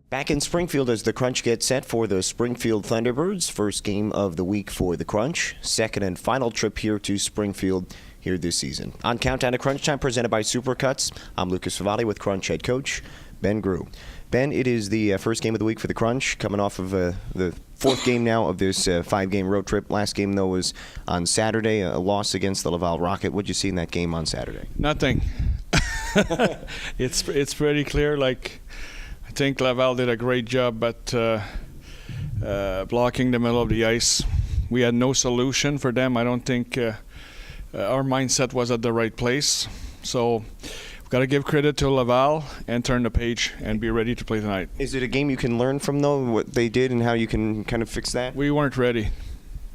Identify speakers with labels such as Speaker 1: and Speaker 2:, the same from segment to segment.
Speaker 1: Back in Springfield as the Crunch gets set for the Springfield Thunderbirds. First game of the week for the Crunch. Second and final trip here to Springfield here this season. On Countdown to Crunch Time, presented by Supercuts, I'm Lucas Favali with Crunch head coach Ben Grew. Ben, it is the first game of the week for the Crunch, coming off of the fourth game now of this five-game road trip. Last game, though, was on Saturday, a loss against the Laval Rocket. What did you see in that game on Saturday?
Speaker 2: Nothing. It's pretty clear. I think Laval did a great job at blocking the middle of the ice. We had no solution for them. I don't think our mindset was at the right place. So we've got to give credit to Laval and turn the page and be ready to play tonight.
Speaker 1: Is it a game you can learn from, though, what they did and how you can kind of fix that?
Speaker 2: We weren't ready.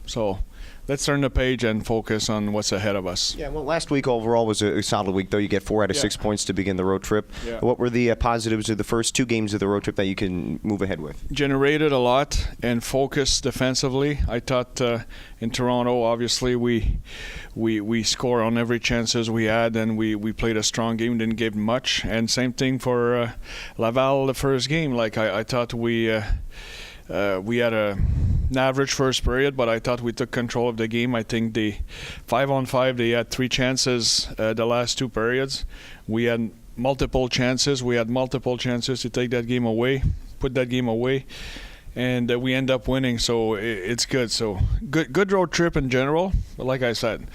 Speaker 2: So let's turn the page and focus on what's ahead of us.
Speaker 1: Yeah, well, last week overall was a solid week, though. You get 4 out of 6 points to begin the road trip.
Speaker 2: Yeah.
Speaker 1: What were the positives of the first 2 games of the road trip that you can move ahead with?
Speaker 2: Generated a lot and focused defensively. I thought in Toronto, obviously, we score on every chances we had, and we played a strong game, didn't give much. And same thing for Laval the first game. I thought we had an average first period, but I thought we took control of the game. I think the 5-on-5, they had 3 chances the last 2 periods. We had multiple chances. To take that game away, put that game away, and we end up winning. So it's good. So good road trip in general. But like I said,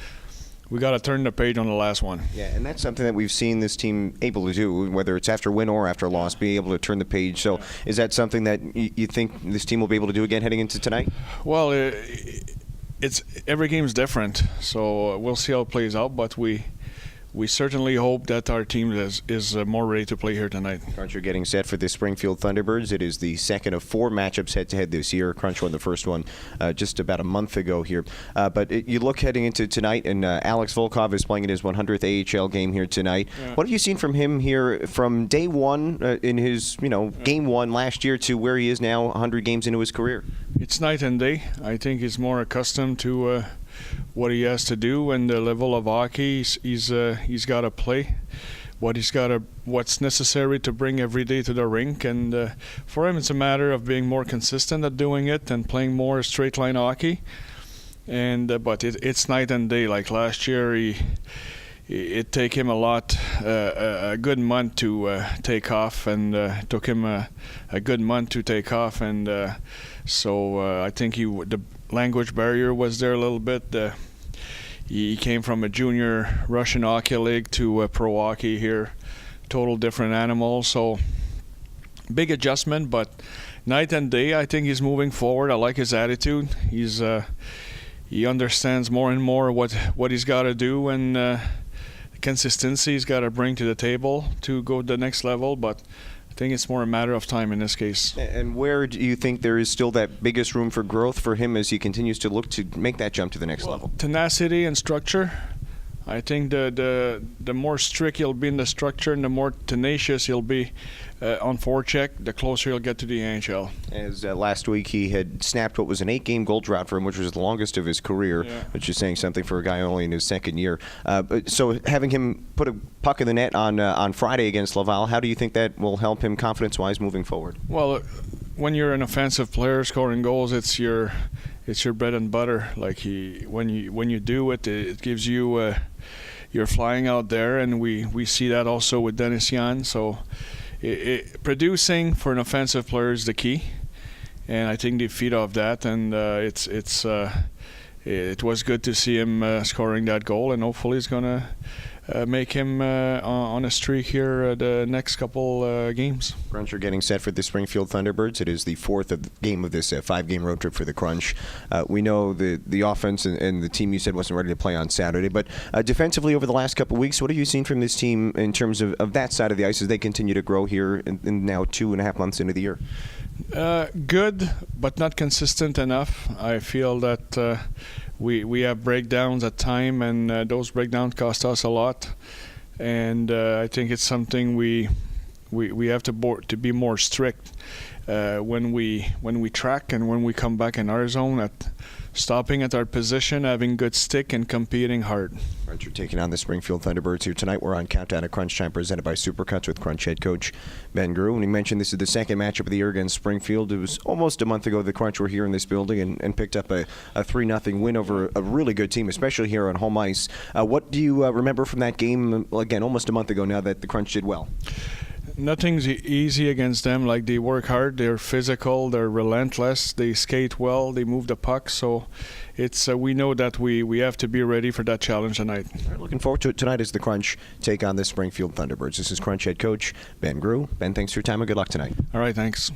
Speaker 2: we got to turn the page on the last one.
Speaker 1: Yeah, and that's something that we've seen this team able to do, whether it's after win or after loss, being able to turn the page. So is that something that you think this team will be able to do again heading into tonight?
Speaker 2: Well, it's every game's different, so we'll see how it plays out, but we certainly hope that our team is more ready to play here tonight.
Speaker 1: Crunch are getting set for the Springfield Thunderbirds. It is the second of 4 matchups head-to-head this year. Crunch won the first one just about a month ago here. But you look heading into tonight, and Alex Volkov is playing in his 100th AHL game here tonight. Yeah. What have you seen from him here from day one in his game 1 last year to where he is now 100 games into his career? It's
Speaker 2: night and day. I think he's more accustomed to what he has to do and the level of hockey he's got to play, what's necessary to bring every day to the rink, and for him it's a matter of being more consistent at doing it and playing more straight line hockey. And but it's night and day. Like last year, it took him a good month to take off, and took him a good month to take off, and so I think the language barrier was there a little bit. He came from a junior Russian hockey league to pro hockey here, total different animal. So big adjustment, but night and day. I think he's moving forward. I like his attitude. He understands more and more what he's got to do, and consistency he's got to bring to the table to go to the next level. But I think it's more a matter of time in this case. And where do you think there is still that biggest room for growth for him as he continues to look to make that jump to the next level? Tenacity and structure. I think the more strict he'll be in the structure and the more tenacious he'll be on forecheck, the closer he'll get to the NHL. As last week he had snapped what was an 8-game goal drought for him, which was the longest of his career, which is saying something for a guy only in his second year. So having him put a puck in the net on Friday against Laval, how do you think that will help him confidence-wise moving forward? Well, when you're an offensive player scoring goals, it's your bread and butter. When you do it, it gives you you're flying out there, and we see that also with Dennis Yan. So producing for an offensive player is the key, and I think they feed off that. And it was good to see him scoring that goal, and hopefully it's gonna make him on a streak here the next couple games. Crunch are getting set for the Springfield Thunderbirds. It is the 4th game of this 5-game road trip for the Crunch. We know the offense and the team you said wasn't ready to play on Saturday, but defensively over the last couple of weeks, what have you seen from this team in terms of that side of the ice as they continue to grow here in now 2.5 months into the year? Good, but not consistent enough. I feel that we have breakdowns at time, and those breakdowns cost us a lot. And I think it's something we have to be more strict. when we track and when we come back in our zone, at stopping at our position, having good stick, and competing hard.
Speaker 1: Crunch are taking on the Springfield Thunderbirds here tonight. We're on Countdown to Crunch Time, presented by Supercuts with Crunch head coach Ben Grew. And he mentioned this is the second matchup of the year against Springfield. It was almost a month ago the Crunch were here in this building and picked up a 3-0 win over a really good team, especially here on home ice. What do you remember from that game, again, almost a month ago now that the Crunch did well?
Speaker 2: Nothing's easy against them. Like, they work hard, they're physical, they're relentless, they skate well, they move the puck. So it's we know that we have to be ready for that challenge tonight.
Speaker 1: All right, looking forward to it tonight as the Crunch take on the Springfield Thunderbirds. This is Crunch head coach Ben Grew. Ben, thanks for your time and good luck tonight.
Speaker 2: All right, thanks.